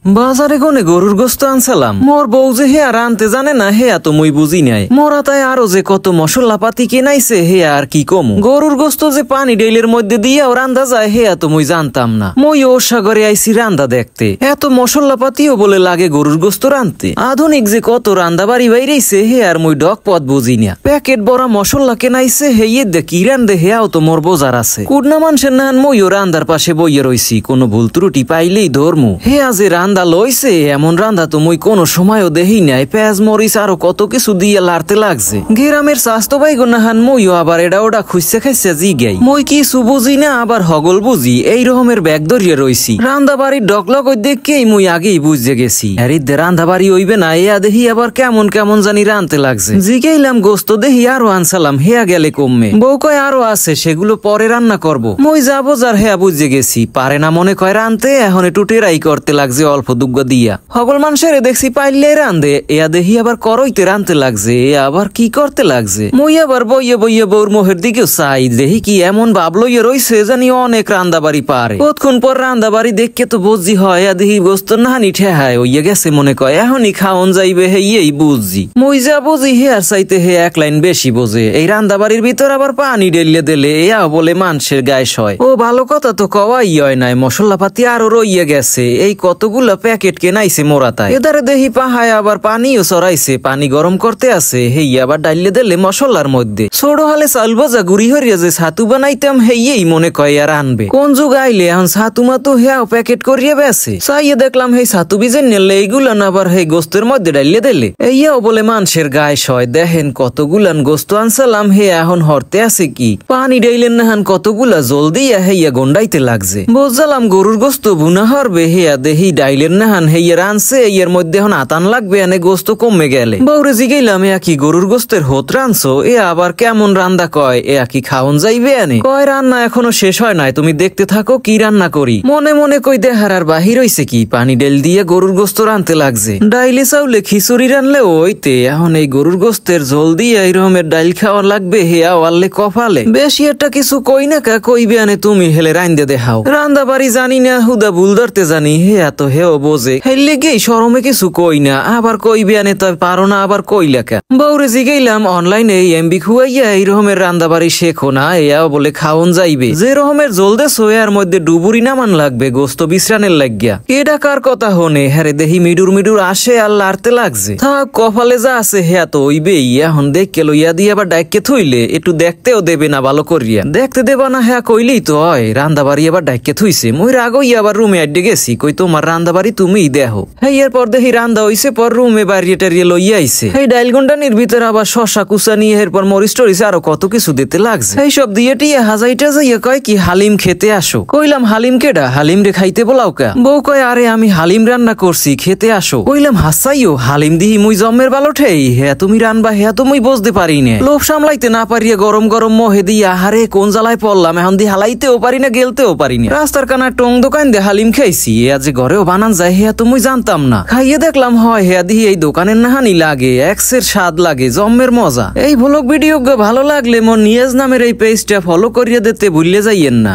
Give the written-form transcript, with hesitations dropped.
বাজারে কোনে গরুর গোস্ত আনসালাম। মোর বউ যে হেয়া রানতে জানে না হেয়া তো মুই বুঝি নাই। মোরা তাই আরো যে কত মশলা পাতি কেনাইছে হেয়া আর কি কমু। গরুর গোস্ত যে পানি ডেইলের মধ্যে দিয়াও রান্দা যায় হেয়া তো মুই জানতাম না। মই ওর সাগরে আইছি রান্দা দেখতে। এত মশলা পাতিও বলে লাগে গরুর গোস্ত রানতে। আধুনিক যে কত রান্দা বাড়ি বাইরেছে হেয়া আর মুই ডক পথ বুঝি না। প্যাকেট বড়া মশলা কেনাইছে হেয়ে দে কি রান্দে হেয়াও তো মোর বোঝার আছে। কুডনা মানুষের নাহান মইও রান্দার পাশে বইয়ে রইছি, কোনো ভুল ত্রুটি পাইলেই ধর্মু। হেয়া যে রান্দা লইছে এমন রান্দা তো মুই কোনো সময়ও দেহি নাই। পেঁয়াজ মরিচ আরো কত কিছু দিয়ে লাড়তে লাগছে। গ্রামের স্বাস্থ্য বাইগো নাহান মইও আবার এটা ওটা খুঁজছে খাইছে জিগাই। মই কিছু বুঝি না আবার হগল বুঝি, এই রকমের ব্যাগ ধরিয়ে রইছি। রান্দা বাড়ির ডকলক দেখেই মুই আগেই বুঝে গেছি হ্যারিদে রান্দা বাড়ি হইবে না। এয়া দেহি আবার কেমন কেমন জানি রানতে লাগছে। জিগাইলাম গোস্ত দেহি আরো আনসালাম, হেয়া গেলে কমবে। বউ কয় আরো আছে, সেগুলো পরে রান্না করব। মই যাবো যার হেয়া বুঝে গেছি পারে না মনে কয় রানতে, এখন একটু টেরাই করতে লাগছে অল্প দুগ্গ দিয়া। সকল মানুষের দেখছি পাইলে রান্ধে, এয়া দেহি আবার করইতে রানতে লাগছে। এ আবার কি করতে লাগছে। মই আবার বইয়ে বইয়ে বউর মোহের দিকেও চাই, দেহি কি এমন ভাব লইয়ে রইছে জানি অনেক রান্দা বাড়ি পারে। কতক্ষণ পর রান্দা বাড়ি দেখকে তো বুঝি হয় দেহি গোস্ত নাহানি ঠেহায় হইয়া গেছে মনে কয় এখনই খাওন যাইবে হেই বুঝছি। মই যা বুঝি হেয়ার চাইতে হে এক লাইন বেশি বোঝে। এই রান্দা বাড়ির ভিতর আবার পানি ঢেলে দিলে এয়া বলে মানুষের গায়ে সয়। ও ভালো কথা তো কওয়াই হয় নাই, মশলা পাতি আরো রইয়ে গেছে। এই কতগুলা প্যাকেট কেনাইছে মোরাতায়। এদারে দেহি পাহায় আবার পানিও চড়াইছে, পানি গরম করতে আছে। হেই আবার ডাইলে দিলে মশলার মধ্যে। ছোট হালে চাল ভাজা গুড়ি হরিয়া যে ছাতু বানাইতাম হেই মনে কয় আর আনবে। কোন যুগ আইলে এখন ছাতু মাতু হেয়াও প্যাকেট করিয়া বেছে। চাইয়ে দেখলাম হেই ছাতু বিজে নিলে এইগুলান আবার হেই গোস্তের মধ্যে ডাইলে দিলে। এইয়াও বলে মানুষের গায়ে সয়। দেখেন কতগুলান গোস্ত আনসালাম, হে এখন হরতে আছে কি। পানি ডাইলেন নাহান কতগুলা জল দিয়া হেইয়া গন্ডাইতে লাগছে। বুঝলাম গরুর গোস্ত ভুনা হরবে। হেয়া দেহি ডাইলের নাহান হেইয়া রানছে, এর মধ্যে এখন আতান লাগবে এনে গোস্ত কমে গেলে। বউরে জিগাইলাম এয়া কি গরুর গোস্তের হোত রানছো, এ আবার কেমন রান্দা কয়, এয়া কি খাওন যাইবে এনে। কয় রান্না এখনো শেষ হয় নাই, তুমি দেখতে থাকো কি রান্না করি। মনে মনে কই দেহার আর বাহির হইছে কি, পানি ডেল দিয়ে গরুর গোস্ত রানতে লাগছে। ডাইলে চাউলে খিচুড়ি রানলে ওইতে এখন এই গরুর গোস্তের ঝোল দিয়ে এই রকমের ডাইল খাওয়া লাগবে। হেয়া ওয়াল্লে কপালে। বেশি একটা কিছু কই না কা, কইবে আনে তুমি হেলে রাইন্দে দেখাও। রান্দা বাড়ি জানি না হুদা ভুল ধরতে জানি, হেয়া তো হেও বোঝে। হেললে গেই শরমে কিছু কই না, আবার কইবে আনে তাই পারো না আবার কই লেখা। বউরে জিগাইলাম অনলাইনে এই এমবি খুয়াইয়া এই রকমের রান্দা বাড়ি শেখো না, এয়াও বলে খাওন যাইবে। যে রকমের জল দেছো এর মধ্যে ডুবুরি নামান লাগবে গোস্ত বিশ্রানের লাগিয়া। এটা কার কথা হনে হ্যারে দেহি মিডুর মিডুর আসে আর লাড়তে লাগছে। থাক কপালে যা আছে হেয়া তো হইবেই। এখন দেখকে লইয়া দিয়ে আবার ডাইকে থইলে একটু দেখতেও দেবে না ভালো করিয়া। দেখতে দেবা না হেয়া কইলেই তো হয়। রান্দা বাড়ি আবার ডাইকে থইছে। মই রাগই আবার রুমে আড্ডে গেছি, কই তোমার রান্দা বাড়ি তুমিই দেখো। হেই এরপর দেখি রান্দা হইছে, পর রুমে বাড়িয়ে টাড়িয়ে লইয়া আইছে। এই ডাইল গন্ডানির ভিতর আবার শশা কুচা নিয়ে এরপর মরিচ টরিচ আরো কত কিছু দিতে লাগছে। এই সব দিয়ে টিয়া হাজাইটা যাইয়া কয় কি হালিম খেতে আসো। কইলাম হালিম কেডা, হালিম রে খাইতে বলাও কা। বউ কয় আরে আমি হালিম রান্না করছি খেতে আসো। কইলাম হাসাইও হালিম দিহি মুই জম্মের বালঠেই, হ্যাঁ তুমি রানবা হ্যাঁ তো মুই বুঝতে পারি না। লোভ সামলাইতে না পারিয়া গরম গরম মহে দিয়ে আহারে কোন জ্বালায় পড়লাম। এখন দিয়ে হালাইতেও পারি না গেলতেও পারি না। রাস্তার কানা টং দোকান দিয়ে হালিম খাইছি, এ আজ ঘরেও বানান যায় হ্যাঁ তো মুই জানতাম না। খাইয়ে দেখলাম হয় হ্যাঁ দিহি এই দোকানের নাহানি লাগে, এক্সের স্বাদ লাগে জম্মের মজা। এই ভ্লগ ভিডিও ভালো লাগলে মোর নিয়াজ নামের এই পেজটা ফলো করিয়ে দিতে ভুললে যাইয়েন না।